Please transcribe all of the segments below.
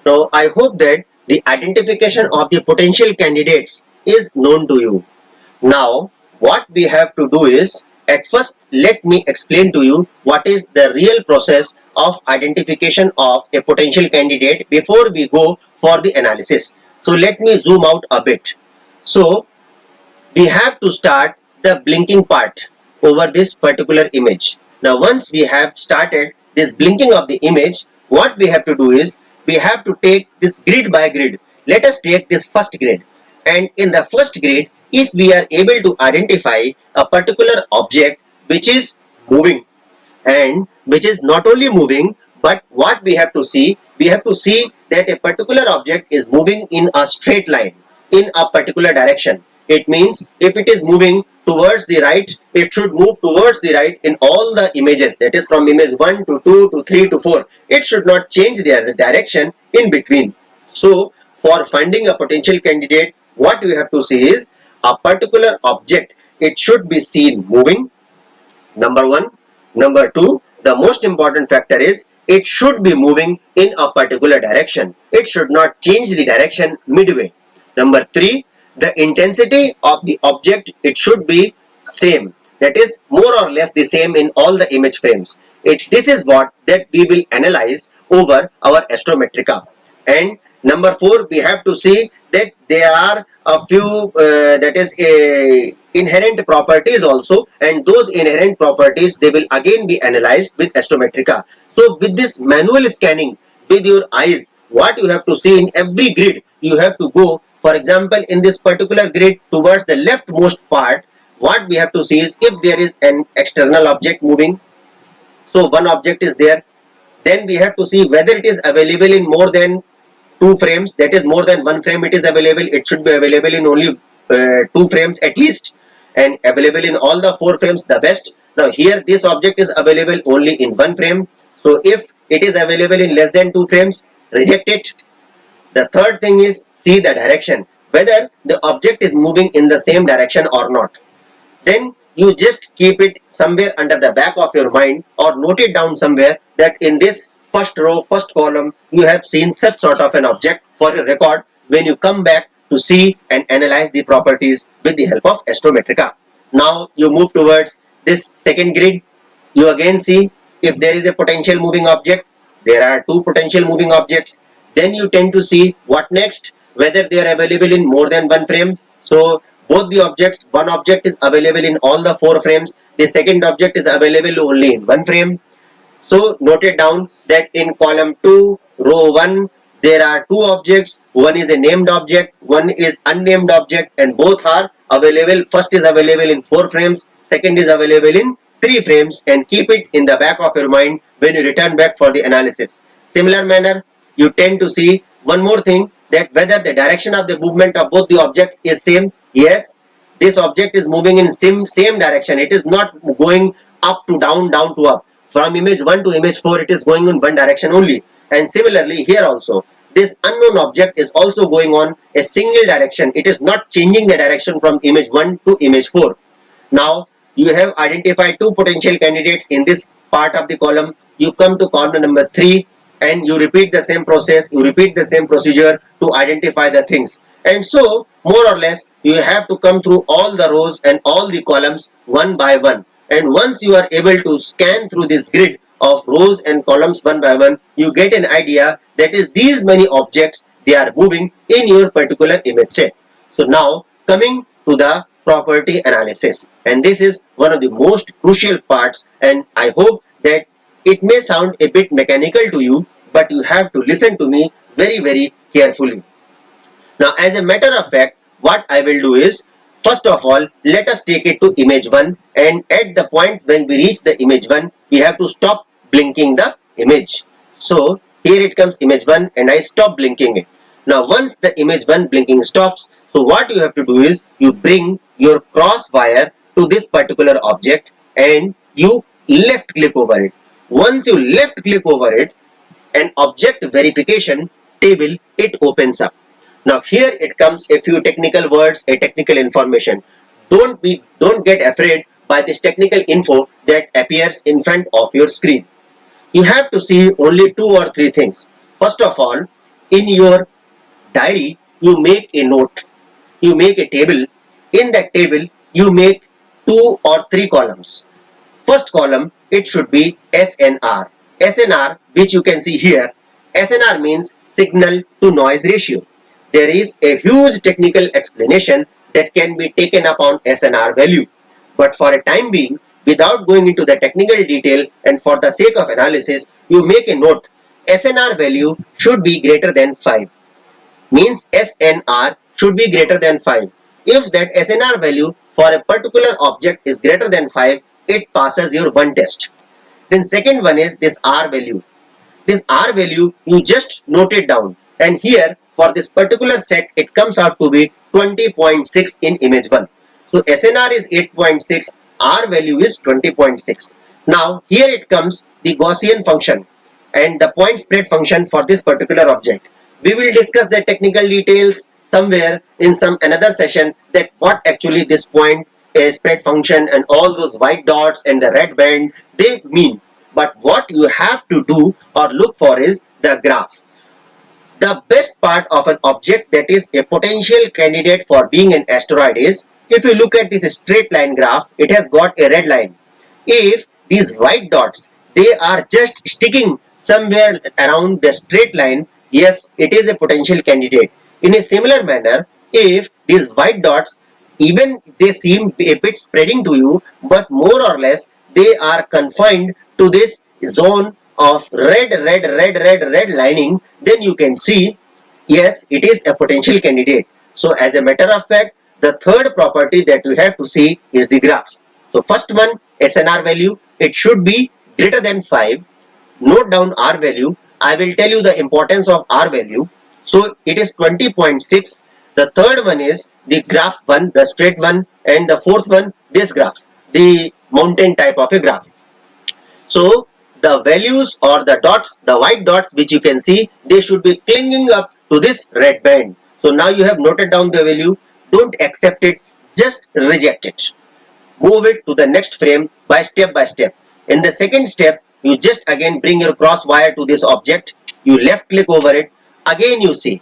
Now, I hope that the identification of the potential candidates is known to you. Now, what we have to do is, at first, let me explain to you what is the real process of identification of a potential candidate before we go for the analysis. So, let me zoom out a bit. So, we have to start the blinking part over this particular image. Now once we have started this blinking of the image, what we have to do is we have to take this grid by grid. Let us take this first grid, and in the first grid, if we are able to identify a particular object which is moving, and which is not only moving, but what we have to see, we have to see that a particular object is moving in a straight line in a particular direction. It means if it is moving towards the right, it should move towards the right in all the images, that is from image 1 to 2 to 3 to 4. It should not change their direction in between. So for finding a potential candidate, what we have to see is a particular object, it should be seen moving, number one. Number two, the most important factor is it should be moving in a particular direction. It should not change the direction midway. Number three, the intensity of the object, it should be same. That is more or less the same in all the image frames. This is what that we will analyze over our Astrometrica. And number four, we have to see that there are a few that is a inherent properties also, and those inherent properties, they will again be analyzed with Astrometrica. So with this manual scanning with your eyes, what you have to see in every grid, you have to go, for example, in this particular grid towards the leftmost part, what we have to see is if there is an external object moving, so one object is there, then we have to see whether it is available in more than two frames, that is more than one frame it is available. It should be available in only two frames at least, and available in all the four frames, the best. Now here this object is available only in one frame, so if it is available in less than two frames, reject it. The third thing is see the direction, whether the object is moving in the same direction or not. Then you just keep it somewhere under the back of your mind, or note it down somewhere that in this first row, first column, you have seen such sort of an object for your record when you come back to see and analyze the properties with the help of Astrometrica. Now you move towards this second grid. You again see if there is a potential moving object. There are two potential moving objects. Then you tend to see what next, whether they are available in more than one frame. So both the objects, one object is available in all the four frames, the second object is available only in one frame. So note it down that in column 2, row 1, there are two objects. One is a named object, one is unnamed object, and both are available. First is available in 4 frames, second is available in 3 frames, and keep it in the back of your mind when you return back for the analysis. Similar manner, you tend to see one more thing, that whether the direction of the movement of both the objects is same. Yes, this object is moving in same direction. It is not going up to down, down to up. From image 1 to image 4, it is going in one direction only. And similarly here also, this unknown object is also going on a single direction. It is not changing the direction from image 1 to image 4. Now you have identified two potential candidates in this part of the column. You come to column number 3 and you repeat the same process, you repeat the same procedure to identify the things. And so more or less you have to come through all the rows and all the columns one by one. And once you are able to scan through this grid of rows and columns one by one, you get an idea that is these many objects, they are moving in your particular image set. So now coming to the property analysis, and this is one of the most crucial parts, and I hope that it may sound a bit mechanical to you, but you have to listen to me very carefully. Now as a matter of fact, what I will do is, first of all, let us take it to image 1, and at the point when we reach the image 1, we have to stop blinking the image. So here it comes image 1 and I stop blinking it. Now once the image 1 blinking stops, so what you have to do is you bring your cross wire to this particular object and you left click over it. Once you left click over it, an object verification table, it opens up. Now here it comes a few technical words, a technical information. Don't get afraid by this technical info that appears in front of your screen. You have to see only 2 or 3 things. First of all, in your diary, you make a note, you make a table. In that table, you make 2 or 3 columns. First column, it should be SNR. SNR, which you can see here, SNR means signal to noise ratio. There is a huge technical explanation that can be taken up on SNR value. But for a time being, without going into the technical detail and for the sake of analysis, you make a note. SNR value should be greater than 5. Means SNR should be greater than 5. If that SNR value for a particular object is greater than 5, it passes your one test. Then second one is this R value. This R value you just note it down, and here for this particular set it comes out to be 20.6 in image 1. So SNR is 8.6, R value is 20.6. Now here it comes the Gaussian function and the point spread function for this particular object. We will discuss the technical details somewhere in some another session, that what actually this point spread function and all those white dots and the red band they mean. But what you have to do or look for is the graph. The best part of an object that is a potential candidate for being an asteroid is, if you look at this straight line graph, it has got a red line. If these white dots, they are just sticking somewhere around the straight line, yes, it is a potential candidate. In a similar manner, if these white dots, even they seem a bit spreading to you, but more or less they are confined to this zone of red lining, then you can see, yes, it is a potential candidate. So as a matter of fact, the third property that we have to see is the graph. So first one, SNR value, it should be greater than 5. Note down R value. I will tell you the importance of R value. So it is 20.6. The third one is the graph one, the straight one, and the fourth one, this graph, the mountain type of a graph. So the values or the dots, the white dots which you can see, they should be clinging up to this red band. So now you have noted down the value. Don't accept it, just reject it. Move it to the next frame by step. In the second step, you just again bring your cross wire to this object. You left click over it. Again you see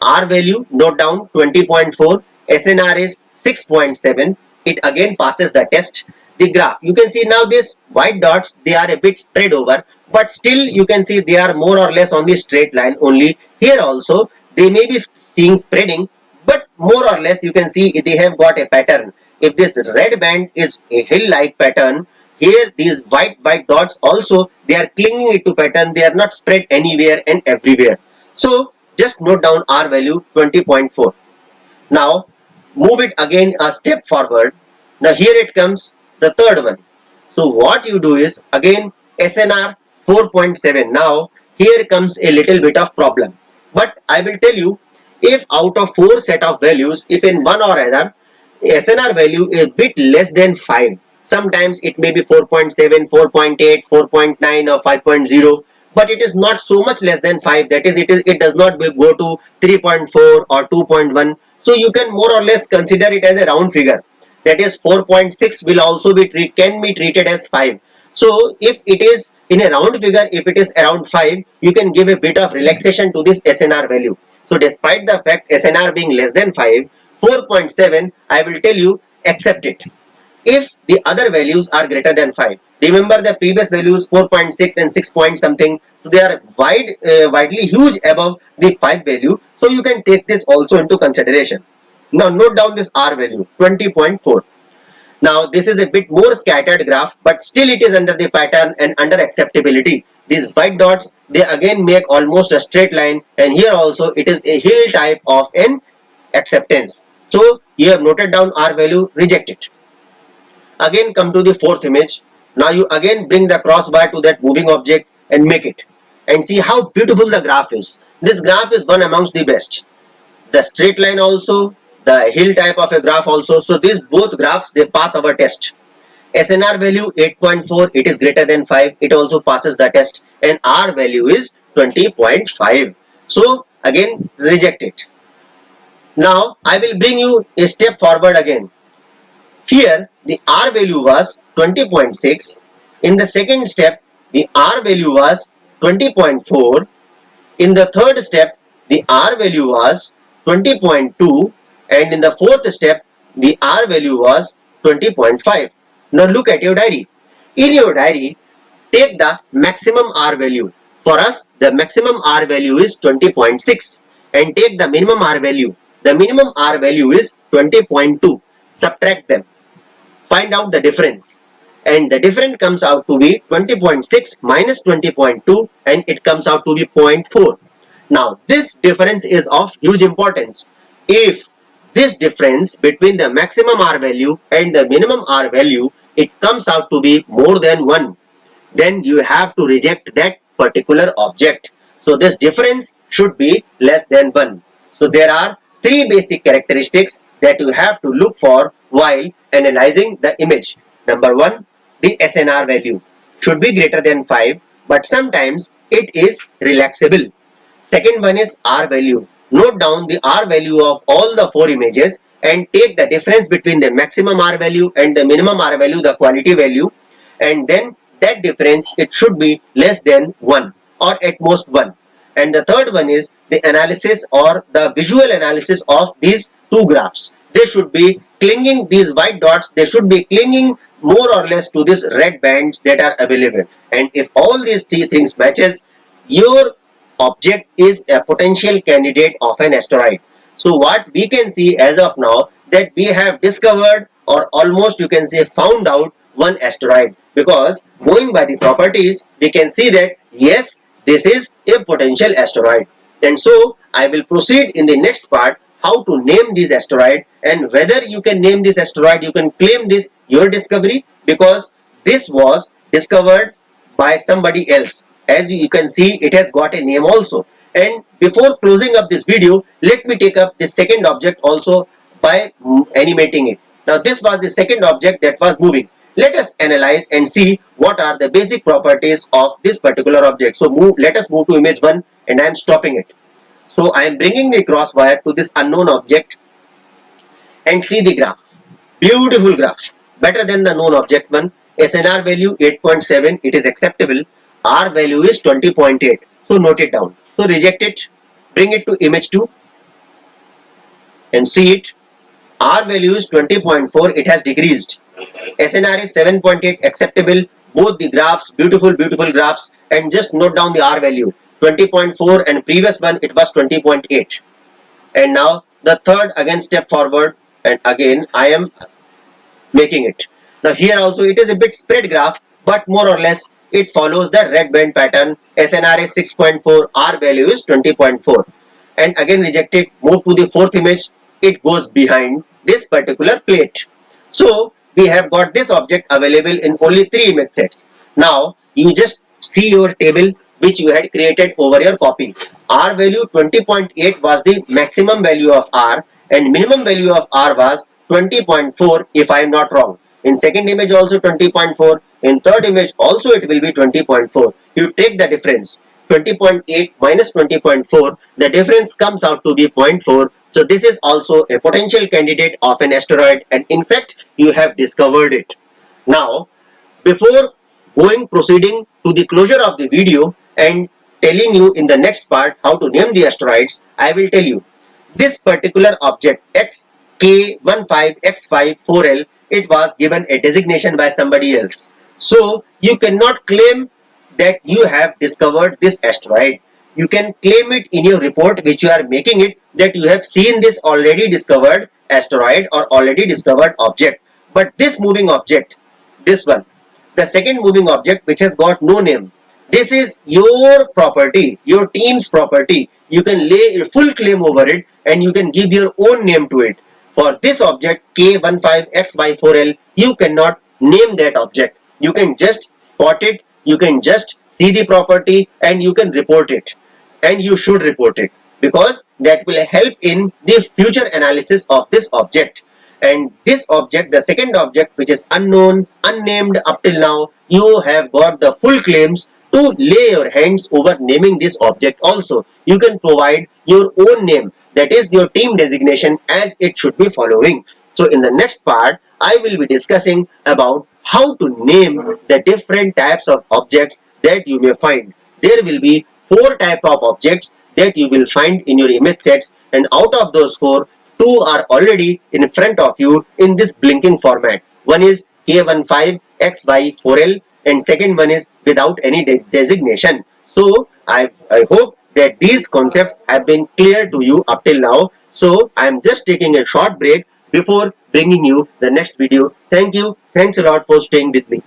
R value, note down 20.4, SNR is 6.7. It again passes the test. The graph, you can see now this white dots, they are a bit spread over, but still you can see they are more or less on the straight line only. Here also they may be seeing spreading, but more or less you can see they have got a pattern. If this red band is a hill-like pattern, here these white dots also, they are clinging it to pattern, they are not spread anywhere and everywhere. So just note down R value 20.4. Now move it again a step forward. Now here it comes the third one. So what you do is again SNR 4.7. Now here comes a little bit of problem, but I will tell you, if out of 4 set of values, if in one or other SNR value is bit less than 5, sometimes it may be 4.7, 4.8, 4.9 or 5.0, but it is not so much less than 5, that is it does not go to 3.4 or 2.1. So you can more or less consider it as a round figure, that is 4.6 will also be can be treated as 5. So if it is in a round figure, if it is around 5, you can give a bit of relaxation to this SNR value. So despite the fact SNR being less than 5, 4.7, I will tell you, accept it if the other values are greater than 5. Remember the previous values 4.6 and 6 point something, so they are widely huge above the 5 value, so you can take this also into consideration. Now note down this R value 20.4. Now this is a bit more scattered graph, but still it is under the pattern and under acceptability. These white dots, they again make almost a straight line, and here also it is a hill type of an acceptance. So you have noted down R value, reject it. Again come to the fourth image. Now you again bring the crossbar to that moving object and make it, and see how beautiful the graph is. This graph is one amongst the best. The straight line also, the hill type of a graph also. So these both graphs, they pass our test. SNR value 8.4, it is greater than 5, it also passes the test, and R value is 20.5. So again reject it. Now I will bring you a step forward again. Here the R value was 20.6. In the second step the R value was 20.4. In the third step the R value was 20.2, and in the fourth step the R value was 20.5. Now look at your diary. In your diary, take the maximum R value. For us, the maximum R value is 20.6, and take the minimum R value. The minimum R value is 20.2. Subtract them. Find out the difference. And the difference comes out to be 20.6 minus 20.2, and it comes out to be 0.4. Now, this difference is of huge importance. If this difference between the maximum R value and the minimum R value, it comes out to be more than 1, then you have to reject that particular object. So this difference should be less than 1. So there are three basic characteristics that you have to look for while analyzing the image. Number 1, the SNR value should be greater than 5, but sometimes it is relaxable. Second one is R value. Note down the R value of all the 4 images and take the difference between the maximum R value and the minimum R value, the quality value, and then that difference, it should be less than 1 or at most 1. And the third one is the analysis or the visual analysis of these two graphs. They should be clinging, these white dots, they should be clinging more or less to these red bands that are available. And if all these three things matches, your object is a potential candidate of an asteroid. So what we can see as of now, that we have discovered, or almost you can say found out, one asteroid, because going by the properties we can see that yes, this is a potential asteroid. And so I will proceed in the next part how to name this asteroid, and whether you can name this asteroid, you can claim this your discovery, because this was discovered by somebody else. As you can see, it has got a name also. And before closing up this video, let me take up the second object also by animating it. Now this was the second object that was moving. Let us analyze and see what are the basic properties of this particular object. So let us move to image 1, and I am stopping it. So I am bringing the cross wire to this unknown object and see the graph. Beautiful graph. Better than the known object 1. SNR value 8.7. It is acceptable. R value is 20.8. So note it down. So reject it. Bring it to image 2 and see it. R value is 20.4. It has decreased. SNR is 7.8, acceptable. Both the graphs, beautiful graphs. And just note down the R value 20.4, and previous one it was 20.8. And now the third, again step forward, and again I am making it. Now here also it is a bit spread graph, but more or less it follows the red band pattern. SNR is 6.4, R value is 20.4. And again reject it. Move to the fourth image. It goes behind this particular plate. So we have got this object available in only 3 image sets. Now you just see your table which you had created over your copy. R value 20.8 was the maximum value of R, and minimum value of R was 20.4 if I am not wrong. In second image also 20.4. In third image also it will be 20.4. You take the difference. 20.8 minus 20.4, the difference comes out to be 0.4. So this is also a potential candidate of an asteroid, and in fact you have discovered it. Now before proceeding to the closure of the video and telling you in the next part how to name the asteroids, I will tell you this particular object XK15X54L, it was given a designation by somebody else. So you cannot claim that you have discovered this asteroid. You can claim it in your report which you are making it, that you have seen this already discovered asteroid or already discovered object. But this moving object, this one, the second moving object which has got no name, this is your property, your team's property. You can lay a full claim over it and you can give your own name to it. For this object K15XY4L, you cannot name that object. You can just spot it, you can just see the property, and you can report it. And you should report it, because that will help in the future analysis of this object. And this object, the second object which is unknown, unnamed up till now, you have got the full claims to lay your hands over naming this object also. You can provide your own name, that is your team designation, as it should be following. So in the next part, I will be discussing about how to name the different types of objects that you may find. There will be 4 types of objects that you will find in your image sets, and out of those 4, 2 are already in front of you in this blinking format. One is K15XY4L and second one is without any designation. So I hope that these concepts have been clear to you up till now. So I am just taking a short break before bringing you the next video. Thank you. Thanks a lot for staying with me.